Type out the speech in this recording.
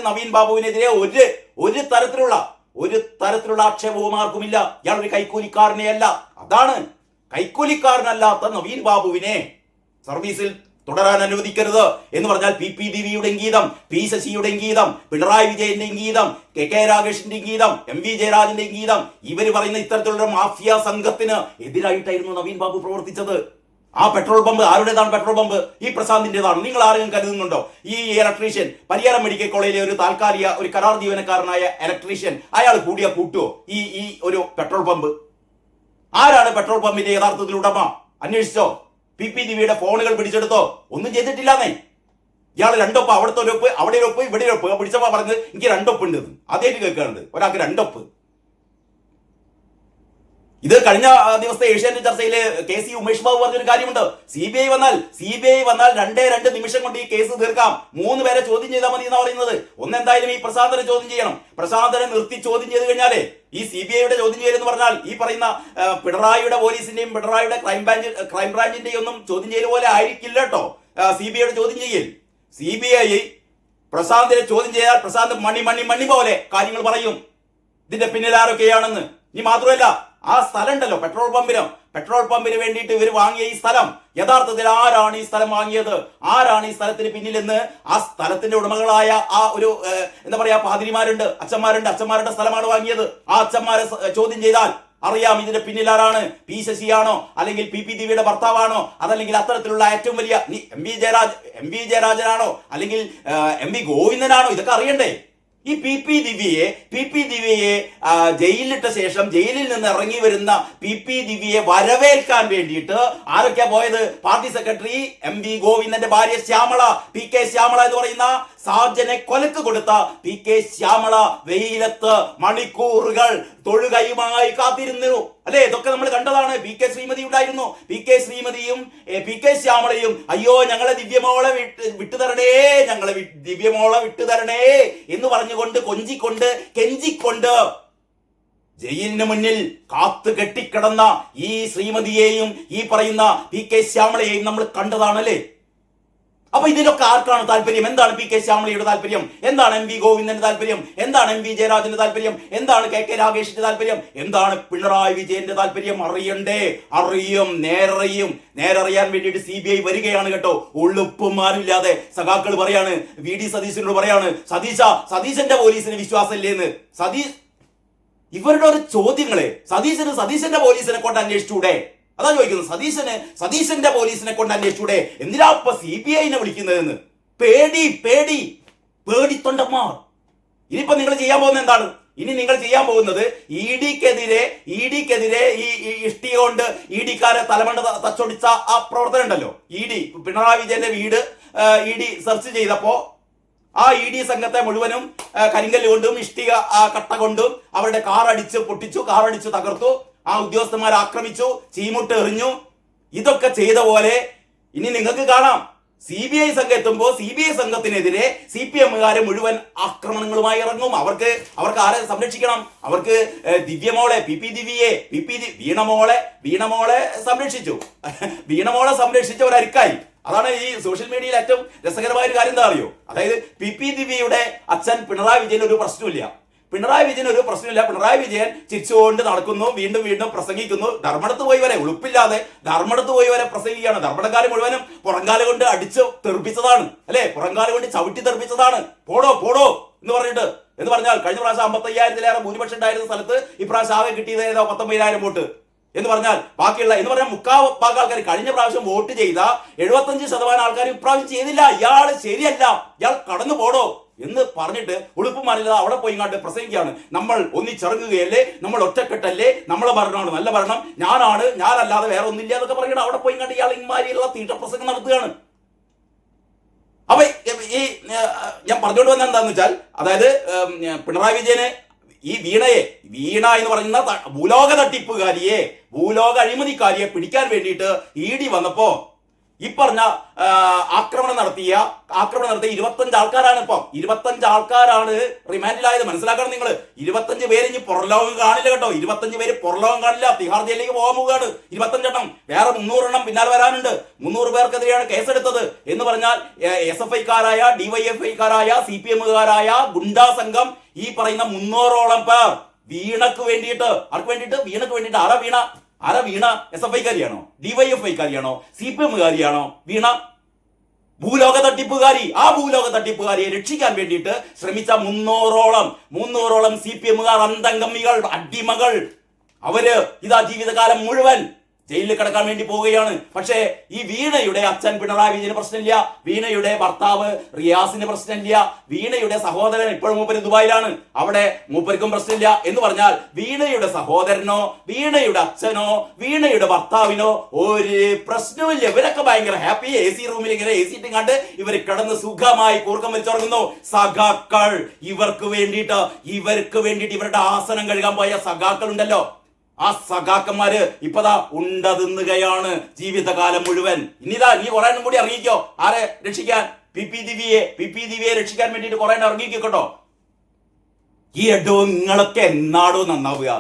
നവീൻ ബാബുവിനെതിരെ ഒരു തരത്തിലുള്ള ആക്ഷേപവും ആർക്കുമില്ല. ഇയാൾ ഒരു കൈക്കൂലിക്കാരനെ അല്ല. അതാണ്, കൈക്കൂലിക്കാരനല്ലാത്ത നവീൻ ബാബുവിനെ സർവീസിൽ തുടരാൻ അനുവദിക്കരുത് എന്ന് പറഞ്ഞാൽ പി ദിവ്യയുടെ ഇംഗീതം, പി ശശിയുടെ ഇംഗീതം, പിണറായി വിജയന്റെ ഇംഗീതം, കെ രാഗേഷിന്റെ ഇംഗീതം, MV ജയരാജന്റെ ഇംഗീതം, ഇവർ പറയുന്ന ഇത്തരത്തിലുള്ള മാഫിയ സംഘത്തിന് എതിരായിട്ടായിരുന്നു നവീൻ ബാബു പ്രവർത്തിച്ചത്. ആ പെട്രോൾ പമ്പ് ആരുടേതാണ്? പെട്രോൾ പമ്പ് ഈ പ്രശാന്തിന്റേതാണ്. നിങ്ങൾ ആരെങ്കിലും കരുതുന്നുണ്ടോ ഈ ഇലക്ട്രീഷ്യൻ, പരിയാരം മെഡിക്കൽ കോളേജിലെ ഒരു താൽക്കാലിക ഒരു കരാർ ജീവനക്കാരനായ ഇലക്ട്രീഷ്യൻ, അയാൾ കൂട്ടിയോ ഈ ഒരു പെട്രോൾ പമ്പ്? ആരാണ് പെട്രോൾ പമ്പിന്റെ യഥാർത്ഥത്തിൽ ഉടമ? അന്വേഷിച്ചോ? പി ദിവ്യയുടെ ഫോണുകൾ പിടിച്ചെടുത്തോ? ഒന്നും ചെയ്തിട്ടില്ലാന്നേ. ഇയാൾ രണ്ടൊപ്പ്, അവിടുത്തെ ഒരു ഒപ്പ്, അവിടെ ഒരു ഒപ്പ്, ഇവിടെ ഒരു ഒപ്പ് പിടിച്ചപ്പോ പറഞ്ഞത് എനിക്ക് രണ്ടൊപ്പ് ഉണ്ട്. ആദ്യമായിട്ട് കേൾക്കാറുണ്ട് ഒരാൾക്ക് രണ്ടൊപ്പ്. ഇത് കഴിഞ്ഞ ദിവസത്തെ ഏഷ്യാനെറ്റ് ചർച്ചയിൽ KC ഉമേഷ് ബാബു പറഞ്ഞൊരു കാര്യമുണ്ട്. CBI വന്നാൽ 2 നിമിഷം കൊണ്ട് ഈ കേസ് തീർക്കാം. 3 പേരെ ചോദ്യം ചെയ്താൽ മതി എന്നാ പറയുന്നത്. ഒന്നെന്തായാലും ഈ പ്രശാന്തനെ ചോദ്യം ചെയ്യണം. പ്രശാന്തനെ നിർത്തി ചോദ്യം ചെയ്ത് കഴിഞ്ഞാലേ ഈ CBIയുടെ ചോദ്യം ചെയ്യലെന്ന് പറഞ്ഞാൽ ഈ പറയുന്ന പിണറായിയുടെ പോലീസിന്റെയും പിണറായിയുടെ ക്രൈംബ്രാഞ്ചിന്റെയും ഒന്നും ചോദ്യം ചെയ്യൽ പോലെ ആയിരിക്കില്ല കേട്ടോ CBIയുടെ ചോദ്യം ചെയ്യൽ. CBI പ്രശാന്തിനെ ചോദ്യം ചെയ്താൽ പ്രശാന്ത് മണി പോലെ കാര്യങ്ങൾ പറയും, ഇതിന്റെ പിന്നിൽ ആരൊക്കെയാണെന്ന്. ഇനി മാത്രമല്ല, ആ സ്ഥലം ഉണ്ടല്ലോ, പെട്രോൾ പമ്പിന് വേണ്ടിയിട്ട് ഇവർ വാങ്ങിയ ഈ സ്ഥലം, യഥാർത്ഥത്തിൽ ആരാണ് ഈ സ്ഥലം വാങ്ങിയത്, ആരാണ് ഈ സ്ഥലത്തിന് പിന്നിലെന്ന് ആ സ്ഥലത്തിന്റെ ഉടമകളായ ആ ഒരു എന്താ പറയാ പാതിരിമാരുണ്ട്, അച്ഛന്മാരുടെ സ്ഥലമാണ് വാങ്ങിയത്. ആ അച്ഛന്മാരെ ചോദ്യം ചെയ്താൽ അറിയാം ഇതിന്റെ പിന്നിൽ ആരാണ്. പി ശശിയാണോ, അല്ലെങ്കിൽ പി ദിവ്യയുടെ ഭർത്താവാണോ, അതല്ലെങ്കിൽ അത്തരത്തിലുള്ള ഏറ്റവും വലിയ MV ജയരാജനാണോ, അല്ലെങ്കിൽ MV ഗോവിന്ദനാണോ? ഇതൊക്കെ അറിയണ്ടേ. ഈ പി ദിവ്യയെ ജയിലിലിട്ട ശേഷം ജയിലിൽ നിന്ന് ഇറങ്ങി വരുന്ന പി ദിവ്യയെ വരവേൽക്കാൻ വേണ്ടിയിട്ട് ആരൊക്കെയാ പോയത്? പാർട്ടി സെക്രട്ടറി MV ഗോവിന്ദന്റെ ഭാര്യ ശ്യാമള, PK ശ്യാമള എന്ന് പറയുന്ന സാജനെ കൊലക്ക് കൊടുത്ത PK ശ്യാമള വെയിലത്ത് മണിക്കൂറുകൾ തൊഴുകയുമായി കാത്തിരുന്നു. അല്ലെ, ഇതൊക്കെ നമ്മൾ കണ്ടതാണ്. PK ശ്രീമതി ഉണ്ടായിരുന്നു. PK ശ്രീമതിയും PK ശ്യാമളയും അയ്യോ ഞങ്ങളെ ദിവ്യമോളെ വിട്ടുതരണേ എന്ന് പറഞ്ഞുകൊണ്ട് കൊഞ്ചിക്കൊണ്ട് കെഞ്ചിക്കൊണ്ട് ജയിലിന് മുന്നിൽ കാത്തു കെട്ടിക്കിടന്ന ഈ ശ്രീമതിയെയും ഈ പറയുന്ന PK ശ്യാമളയെയും നമ്മൾ കണ്ടതാണല്ലേ. അപ്പൊ ഇതിലൊക്കെ ആർക്കാണ് താല്പര്യം? എന്താണ് PK ശ്യാമളയുടെ താല്പര്യം? എന്താണ് MV ഗോവിന്ദന്റെ താല്പര്യം? എന്താണ് MV ജയരാജന്റെ താല്പര്യം? എന്താണ് KK രാഗേഷിന്റെ താല്പര്യം? എന്താണ് പിണറായി വിജയന്റെ താല്പര്യം? അറിയും. നേരറിയാൻ വേണ്ടിയിട്ട് CBI വരികയാണ് കേട്ടോ. ഉള്ളുപ്പുമാരില്ലാതെ സഖാക്കൾ പറയാണ്, VD സതീശനോട് പറയാണ്, സതീശന്റെ പോലീസിന് വിശ്വാസമില്ലേന്ന്. ഇവരുടെ ഒരു ചോദ്യങ്ങളെ സതീശന്റെ പോലീസിനെ കൊണ്ട് അന്വേഷിച്ചൂടെ? അതാ ചോദിക്കുന്നത്. സതീശന്റെ പോലീസിനെ കൊണ്ട് അന്വേഷിച്ചൂടെ? എന്തിനാ ഇപ്പൊ CBIനെ വിളിക്കുന്നതെന്ന്? പേടിത്തൊണ്ടന്മാർ. ഇനിയിപ്പോ നിങ്ങൾ ചെയ്യാൻ പോകുന്നത് എന്താണ്? ഇനി നിങ്ങൾ ചെയ്യാൻ പോകുന്നത് ഇഡിക്കെതിരെ ഈ ഇഷ്ടിക കൊണ്ട് ഇഡിക്കാരെ തലമണ്ട തച്ചൊടിച്ച ആ പ്രവർത്തനം ഉണ്ടല്ലോ. പിണറായി വിജയന്റെ വീട് സെർച്ച് ചെയ്തപ്പോ ആ സംഘത്തെ മുഴുവനും കരിങ്കല്ല് കൊണ്ടും ഇഷ്ടിക കട്ട കൊണ്ടും അവരുടെ കാറടിച്ച് തകർത്തു. ആ ഉദ്യോഗസ്ഥന്മാരെ ആക്രമിച്ചു, ചീമുട്ട് എറിഞ്ഞു. ഇതൊക്കെ ചെയ്ത പോലെ ഇനി നിങ്ങൾക്ക് കാണാം. CBI സംഘം എത്തുമ്പോൾ CBI സംഘത്തിനെതിരെ CPM-കാരെ മുഴുവൻ ആക്രമണങ്ങളുമായി ഇറങ്ങും. അവർക്ക് ആരെ സംരക്ഷിക്കണം? അവർക്ക് ദിവ്യമോളെ, വീണമോളെ സംരക്ഷിച്ച ഒരു അരിക്കായി. അതാണ് ഈ സോഷ്യൽ മീഡിയയിൽ ഏറ്റവും രസകരമായ ഒരു കാര്യം. എന്താ അറിയോ? അതായത് പി ദിവ്യയുടെ അച്ഛൻ പിണറായി വിജയൻ ഒരു പ്രശ്നമില്ല. പിണറായി വിജയൻ ചിരിച്ചുകൊണ്ട് നടക്കുന്നു, വീണ്ടും പ്രസംഗിക്കുന്നു. ധർമ്മടത്ത് പോയി വരെ ഉളുപ്പില്ലാതെ പ്രസംഗിക്കുകയാണ്. ധർമ്മടക്കാരെ മുഴുവനും പുറങ്കാല കൊണ്ട് അടിച്ച് തെറിപ്പിച്ചതാണ്, അല്ലെ, പുറങ്കാല കൊണ്ട് ചവിട്ടി തെറിപ്പിച്ചതാണ്. പോടോ എന്ന് പറഞ്ഞാൽ കഴിഞ്ഞ പ്രാവശ്യം 55,000 ഭൂരിപക്ഷം ഉണ്ടായിരുന്ന സ്ഥലത്ത് ഇപ്രാവശ്യം ആകെ കിട്ടിയത് 19,000 വോട്ട് എന്ന് പറഞ്ഞാൽ മുക്കാൽ ഭാഗം ആൾക്കാർ കഴിഞ്ഞ പ്രാവശ്യം വോട്ട് ചെയ്ത 75% ആൾക്കാർ ഇപ്രാവശ്യം ചെയ്തില്ല. ഇയാൾ ശരിയല്ല, ഇയാൾ കടന്നു പോടോ എന്ന് പറഞ്ഞിട്ട് ഉളുപ്പുമാരില്ലാതെ അവിടെ പോയി ഇങ്ങോട്ട് പ്രസംഗിക്കുകയാണ്. നമ്മൾ ഒന്നിച്ചിറങ്ങുകയല്ലേ, നമ്മൾ ഒറ്റക്കെട്ടല്ലേ, നമ്മളെ ഭരണമാണ് നല്ല ഭരണം, ഞാനല്ലാതെ വേറെ ഒന്നില്ല എന്നൊക്കെ പറഞ്ഞിട്ട് അവിടെ പോയി ഇങ്ങോട്ട് ഇയാൾ ഇമാരിയുള്ള തീട്ടപ്രസംഗം നടത്തുകയാണ്. അപ്പൊ ഈ ഞാൻ പറഞ്ഞുകൊണ്ട് വന്ന എന്താന്ന് വെച്ചാൽ, അതായത് പിണറായി വിജയന് ഈ വീണ എന്ന് പറയുന്ന ഭൂലോക തട്ടിപ്പുകാരിയെ, ഭൂലോക അഴിമതിക്കാരിയെ പിടിക്കാൻ വേണ്ടിയിട്ട് ED വന്നപ്പോ ഈ പറഞ്ഞ ആക്രമണം നടത്തിയ 25 ആൾക്കാരാണ് ഇപ്പം 25 ആൾക്കാരാണ് റിമാൻഡിലായത്. മനസ്സിലാക്കണം നിങ്ങൾ. 25 പേര് ഇനി പുറലോകം കാണില്ല കേട്ടോ. 25 പേര് പുറലോകം കാണില്ല. തിഹാർ ജയിലിലേക്ക് പോകാൻ പോവുകയാണ്. 25 എണ്ണം, വേറെ 300 എണ്ണം പിന്നാലെ വരാനുണ്ട്. 300 പേർക്കെതിരെയാണ് കേസെടുത്തത് എന്ന് പറഞ്ഞാൽ SFI-കാരായ, DYFI-കാരായ, CPM-കാരായ ഗുണ്ടാ സംഘം, ഈ പറയുന്ന 300ഓളം പേർ വീണക്ക് വേണ്ടിയിട്ട്, ആർക്ക് വേണ്ടിയിട്ട്? വീണക്ക് വേണ്ടിയിട്ട്. ആരാ വീണ? SFI-കാരിയാണോ? DYFI-കാരിയാണോ? CPM-കാരിയാണോ വീണ? ഭൂലോക തട്ടിപ്പുകാരി. ആ ഭൂലോക തട്ടിപ്പുകാരിയെ രക്ഷിക്കാൻ വേണ്ടിയിട്ട് ശ്രമിച്ച 300ഓളം CPM-കാർ, അന്തംഗമ്മികൾ, അടിമകൾ, അവര് ഇതാ ജീവിതകാലം മുഴുവൻ ജയിലിൽ കിടക്കാൻ വേണ്ടി പോവുകയാണ്. പക്ഷേ ഈ വീണയുടെ അച്ഛൻ പിണറായി വിജയന് പ്രശ്നമില്ല, വീണയുടെ ഭർത്താവ് റിയാസിന് പ്രശ്നമില്ല, വീണയുടെ സഹോദരൻ ഇപ്പോഴും മൂപ്പര് ദുബായിലാണ്, അവിടെ മൂപ്പർക്കും പ്രശ്നമില്ല. എന്ന് പറഞ്ഞാൽ വീണയുടെ സഹോദരനോ, വീണയുടെ അച്ഛനോ, വീണയുടെ ഭർത്താവിനോ ഒരു പ്രശ്നമില്ല. ഇവരൊക്കെ ഭയങ്കര ഹാപ്പി. AC റൂമിൽ ഇങ്ങനെ AC ഇട്ടിങ്ങാണ്ട് ഇവർ കിടന്ന് സുഖമായി കൂർക്കം വലിച്ചുറങ്ങുന്നു. സഖാക്കൾ, ഇവർക്ക് വേണ്ടിയിട്ട് ഇവരുടെ ആസനം കഴുകാൻ പോയ സഖാക്കൾ ഉണ്ടല്ലോ, ആ സഖാക്കന്മാര് ഇപ്പതാ ഉണ്ട തിന്നുകയാണ് ജീവിതകാലം മുഴുവൻ. ഇനിതാ നീ കുറെ എണ്ണം കൂടി ഇറങ്ങിക്കോ. ആരെ രക്ഷിക്കാൻ? PP ദിവ്യയെ രക്ഷിക്കാൻ വേണ്ടിയിട്ട് കുറെ എണ്ണം ഇറങ്ങിക്കോട്ടോ. ഈ എഡോ നിങ്ങളൊക്കെ എന്നാണോ നന്നാവുക?